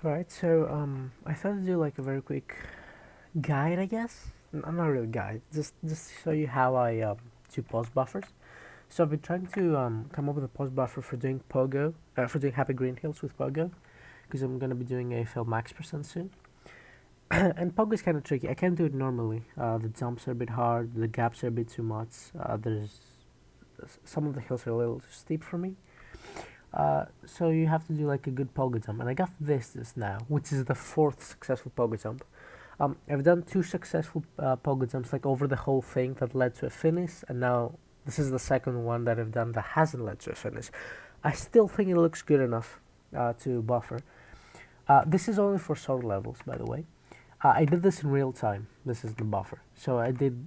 Right, so I thought to do like a very quick guide, I guess. Not really guide, just to show you how I do pause buffers. So I've been trying to come up with a pause buffer for doing pogo, for doing Happy Green Hills with pogo, because I'm gonna be doing a fill max percent soon. And pogo is kind of tricky. I can't do it normally. The jumps are a bit hard, the gaps are a bit too much. There's some of the hills are a little too steep for me. So you have to do like a good pogo jump, and I got this just now, which is the fourth successful pogo jump. I've done two successful pogo jumps like over the whole thing that led to a finish, and now this is the second one that I've done that hasn't led to a finish. I still think it looks good enough to buffer. This is only for sword levels, by the way. I did this in real time. This is the buffer. So I did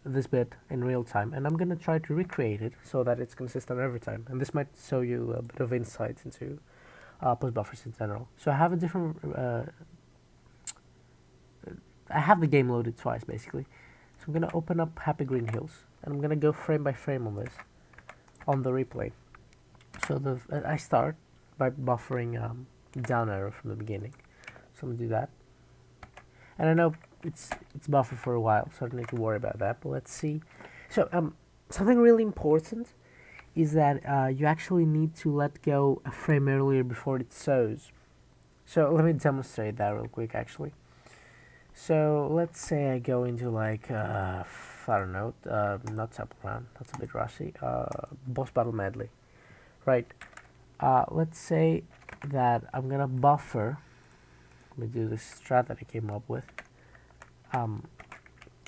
this bit in real time, and I'm gonna try to recreate it so that it's consistent every time. And this might show you a bit of insight into post buffers in general. So I have a different. I have the game loaded twice basically. So I'm gonna open up Happy Green Hills, and I'm gonna go frame by frame on this, on the replay. So I start by buffering down arrow from the beginning. So I'm gonna do that, and I know it's buffered for a while, so I don't need to worry about that. But let's see. So something really important is that you actually need to let go a frame earlier before it shows. So let me demonstrate that real quick, actually. So let's say I go into like I don't know, not Temple Run. That's a bit rushy. Boss battle medley, right? Let's say that I'm gonna buffer. Let me do this strat that I came up with. I'm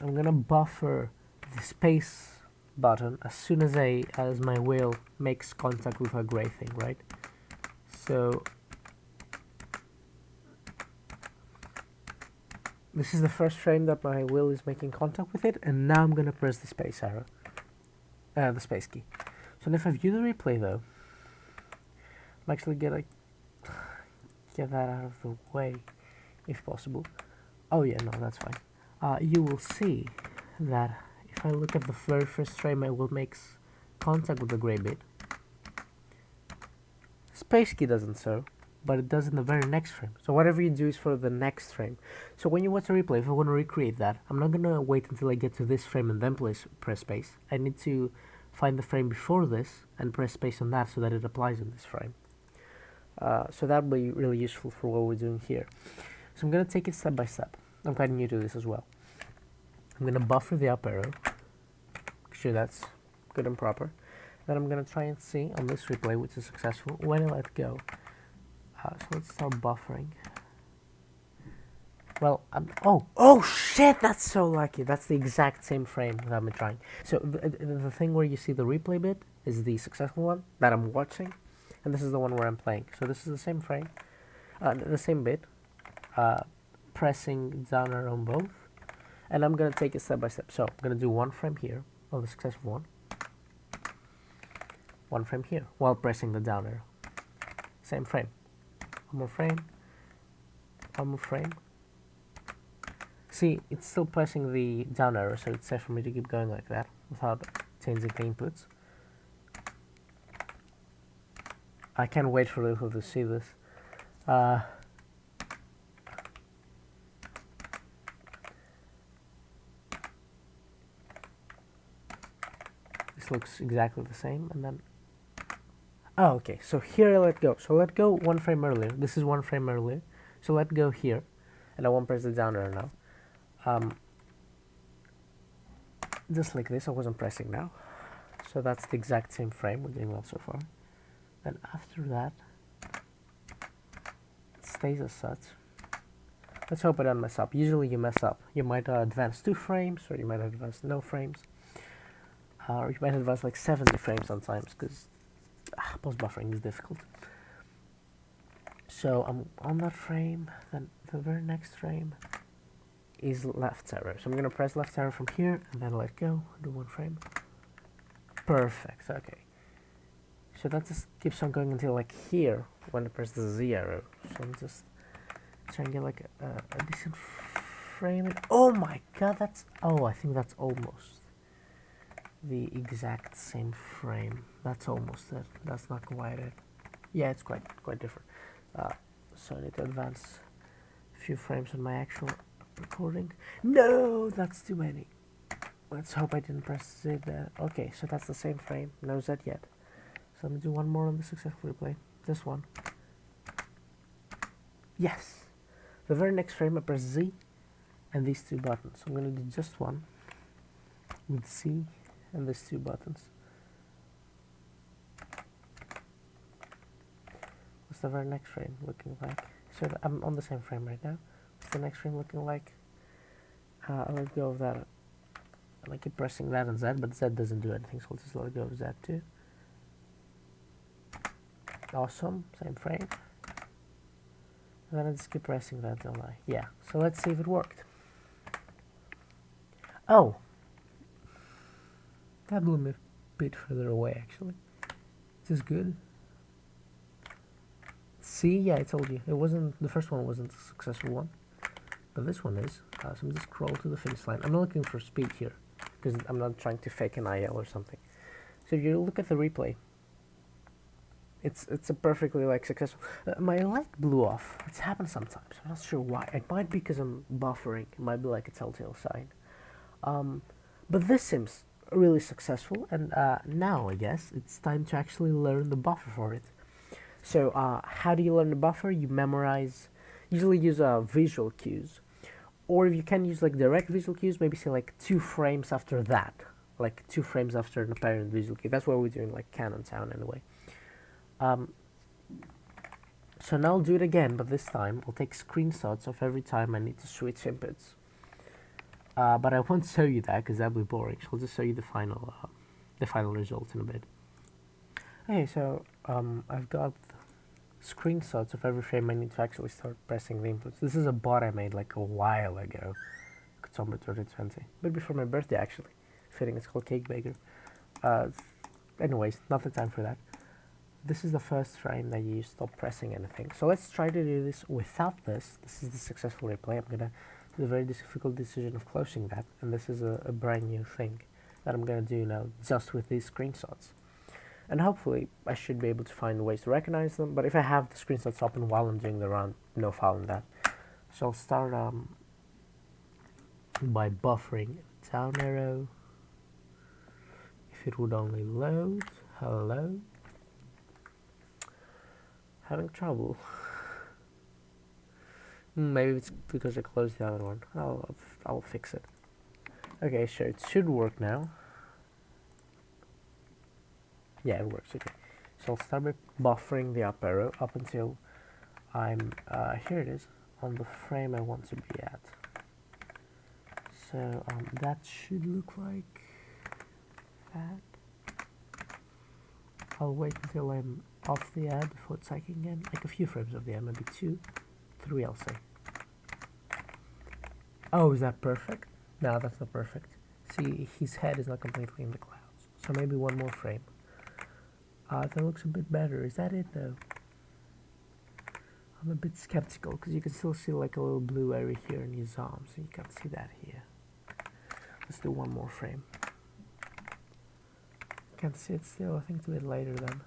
gonna buffer the space button as soon as my wheel makes contact with a gray thing, right? So this is the first frame that my wheel is making contact with it, and now I'm gonna press the space arrow, the space key. So if I view the replay though, I'm actually gonna get that out of the way, if possible. Oh yeah, no, that's fine. You will see that if I look at the very first frame, my wheel makes contact with the gray bit. Space key doesn't show, but it does in the very next frame. So whatever you do is for the next frame. So when you watch a replay, if I want to recreate that, I'm not gonna wait until I get to this frame and then press space. I need to find the frame before this and press space on that so that it applies in this frame. So that'll be really useful for what we're doing here. So I'm gonna take it step by step. I'm quite new to this as well. I'm gonna buffer the up arrow, make sure that's good and proper. Then I'm gonna try and see on this replay, which is successful, when I let go. So let's start buffering. Well, oh shit, that's so lucky. That's the exact same frame that I'm trying. So the thing where you see the replay bit is the successful one that I'm watching, and this is the one where I'm playing. So this is the same frame, the same bit, pressing down arrow on both, and I'm gonna take it step by step. So I'm gonna do one frame here on the successful one frame here while pressing the down arrow. Same frame. One more frame. One more frame. See, it's still pressing the down arrow, so it's safe for me to keep going like that without changing the inputs. I can't wait for people to see this. This looks exactly the same, and then oh, okay, so here I let go. So let go one frame earlier. This is one frame earlier. So let go here, and I won't press the down arrow now. Just like this, I wasn't pressing now. So that's the exact same frame. We're doing well so far. Then after that, it stays as such. Let's hope I don't mess up. Usually you mess up. You might advance 2 frames, or you might advance no frames. Or you might advance like 70 frames sometimes, because post buffering is difficult. So I'm on that frame, then the very next frame is left arrow. So I'm gonna press left arrow from here and then let go, do one frame. Perfect, okay. So that just keeps on going until like here when I press the Z arrow. So I'm just trying to get like a decent frame. Oh my god, I think that's almost the exact same frame. That's almost it. That's not quite it. Yeah, it's quite different. So I need to advance a few frames on my actual recording. No, that's too many. Let's hope I didn't press it there. Okay, so that's the same frame. No Z yet. So let me do one more on the successful replay. This one. Yes! The very next frame I press Z and these two buttons. I'm going to do just one with C and these two buttons. What's the very next frame looking like? So I'm on the same frame right now. What's the next frame looking like? I'll let go of that. I keep pressing that and Z, but Z doesn't do anything, so I'll just let go of Z too. Awesome, same frame. And then I just keep pressing that, don't I? Yeah, so let's see if it worked. Oh! That blew me a bit further away, actually. Is this good? See, yeah, I told you. It wasn't, the first one wasn't a successful one. But this one is. So I'm just scroll to the finish line. I'm not looking for speed here, because I'm not trying to fake an IL or something. So if you look at the replay, it's a perfectly successful. My light blew off. It's happened sometimes. I'm not sure why. It might be because I'm buffering. It might be like a telltale sign. But this seems really successful, and now I guess it's time to actually learn the buffer for it. So how do you learn the buffer? You memorize. Usually use visual cues, or if you can use direct visual cues, maybe say 2 frames after that, 2 frames after an apparent visual cue. That's what we do in Canon Town anyway. So now I'll do it again, but this time I'll take screenshots of every time I need to switch inputs. But I won't show you that because that'll be boring. So I'll just show you the final results in a bit. Okay, so I've got screenshots of every frame I need to actually start pressing the inputs. This is a bot I made a while ago, October 2020, but before my birthday actually. Fitting, it's called Cake Baker. Anyways, not the time for that. This is the first frame that you stop pressing anything. So let's try to do this without this. This is the successful replay. I'm gonna do the very difficult decision of closing that, and this is a brand new thing that I'm gonna do now just with these screenshots. And hopefully I should be able to find ways to recognize them, but if I have the screenshots open while I'm doing the run, no foul in that. So I'll start by buffering down arrow. If it would only load. Hello. Having trouble. Maybe it's because I closed the other one. I'll fix it. Okay, so it should work now. Yeah, it works. Okay, so I'll start by buffering the up arrow up until I'm here it is on the frame I want to be at. So that should look like that. I'll wait until I'm off the ad before typing again, a few frames of the ad, maybe 2, 3 I'll say. Oh, is that perfect? No, that's not perfect. See, his head is not completely in the clouds, so maybe one more frame. That looks a bit better. Is that it though? I'm a bit skeptical because you can still see a little blue area here in his arms, so you can't see that here. Let's do one more frame. Can't see it still. I think it's a bit later then.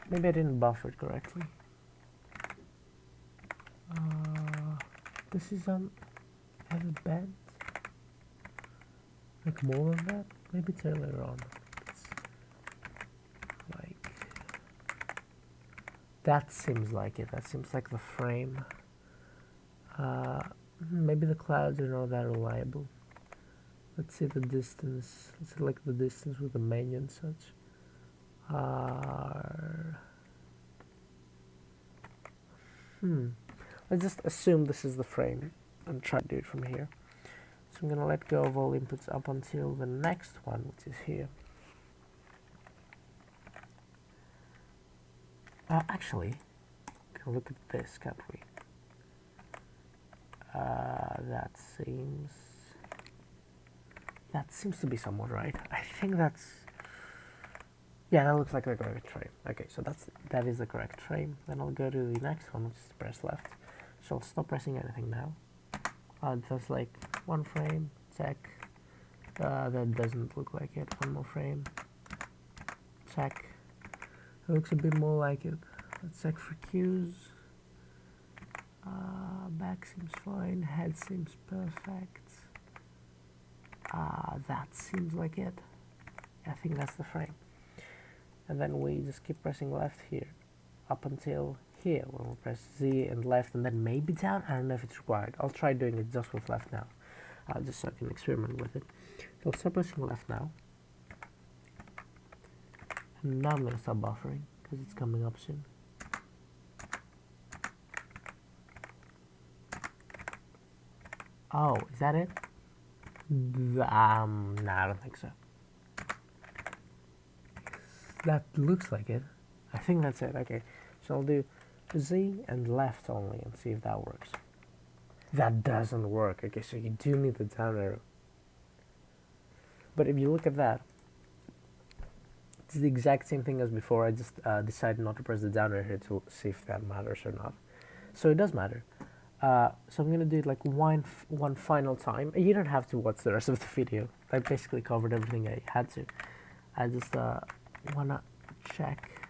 Maybe I didn't buffer it correctly. This is have a bend. More than that? Maybe it's earlier on. It's that seems like it. That seems like the frame. Maybe the clouds are not that reliable. Let's see the distance. Let's see the distance with the menu and such. Let's just assume this is the frame and try to do it from here. So I'm going to let go of all inputs up until the next one, which is here. Actually, we can look at this, can't we? That seems to be somewhat right. I think that's, yeah, that looks like the correct frame. Okay, so that is the correct frame. Then I'll go to the next one, which is press left. So I'll stop pressing anything now. Just one frame, check. That doesn't look like it. One more frame, check. It looks a bit more like it. Let's check for cues. Back seems fine. Head seems perfect. That seems like it. I think that's the frame. And then we just keep pressing left here up until here when we press Z and left and then maybe down. I don't know if it's required. I'll try doing it just with left now, just so I can experiment with it. So I'll start pressing left now. And now I'm going to stop buffering because it's coming up soon. Oh, is that it? Nah, I don't think so. That looks like it. I think that's it. Okay, so I'll do Z and left only and see if that works. That doesn't work. Okay, so you do need the down arrow. But if you look at that, it's the exact same thing as before. I just decided not to press the down arrow here to see if that matters or not. So it does matter. So I'm gonna do it like one final time. You don't have to watch the rest of the video. I basically covered everything I had to. I just wanna check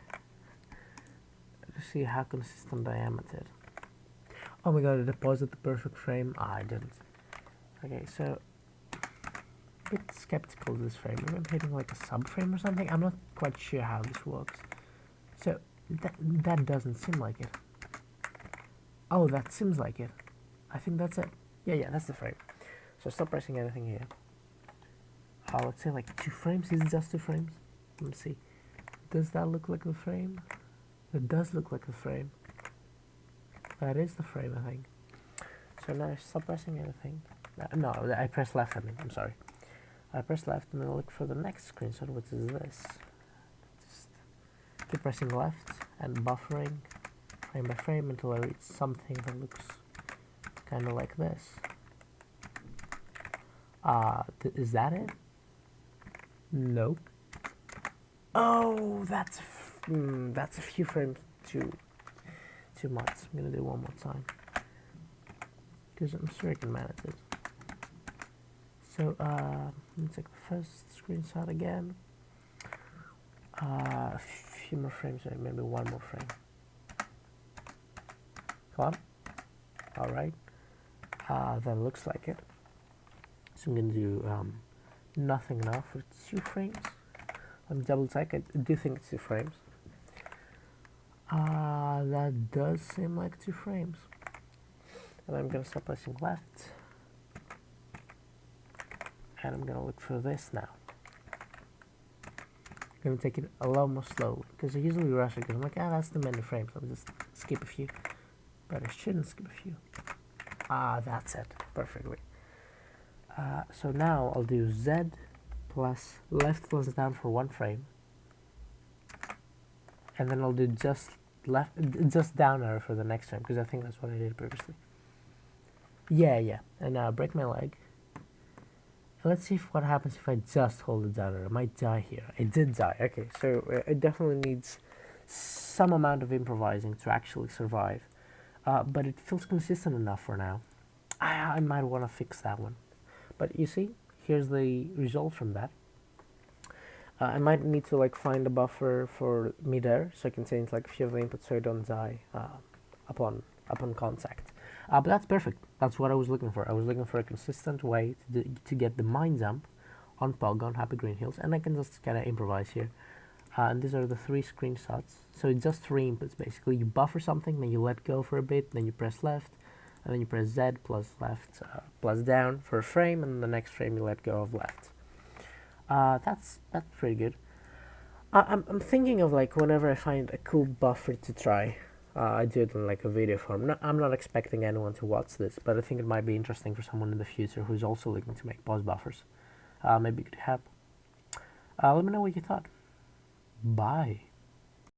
to see how consistent I am at it. Oh my god, I deposited the perfect frame. I didn't. Okay, so a bit skeptical of this frame. Maybe I'm hitting like a subframe or something. I'm not quite sure how this works. So that doesn't seem like it. Oh, that seems like it. I think that's it. Yeah, that's the frame. So stop pressing anything here. Let's say like 2 frames. Is it just 2 frames? Let me see. Does that look like the frame? It does look like the frame. That is the frame, I think. So now I stop pressing anything. No, I press left, I'm sorry. I press left and then I look for the next screenshot, which is this. Just keep pressing left and buffering frame by frame until I reach something that looks kind of like this. Is that it? Nope. Oh, that's a few frames too much. I'm gonna do one more time because I'm sure I can manage it. So let me take the first screenshot again. A few more frames, maybe one more frame. Come on. All right. That looks like it. So I'm gonna do nothing now for 2 frames. Let me double check. I do think it's 2 frames. That does seem like 2 frames. And I'm gonna start pressing left. And I'm gonna look for this now. I'm gonna take it a lot more slowly because I usually rush it because I'm like, that's the many frames. I'll just skip a few. But I shouldn't skip a few. That's it. Perfectly. So now I'll do Z plus left plus down for 1 frame. And then I'll do just down arrow for the next frame because I think that's what I did previously. Yeah. And now break my leg. Let's see what happens if I just hold the down arrow. I might die here. I did die. Okay, so it definitely needs some amount of improvising to actually survive. But it feels consistent enough for now. I might want to fix that one. But you see, here's the result from that. I might need to like find a buffer for midair so I can change like a few of the inputs so I don't die upon contact. But that's perfect. That's what I was looking for. I was looking for a consistent way to get the mine jump on pogo on Happy Green Hills, and I can just kind of improvise here. And these are the 3 screenshots. So it's just 3 inputs basically. You buffer something, then you let go for a bit, then you press left, and then you press Z plus left plus down for a frame, and the next frame you let go of left. That's pretty good. I'm thinking of like whenever I find a cool buffer to try, I do it in like a video form. I'm not expecting anyone to watch this, but I think it might be interesting for someone in the future who's also looking to make pause buffers. Maybe it could help. Let me know what you thought. Bye.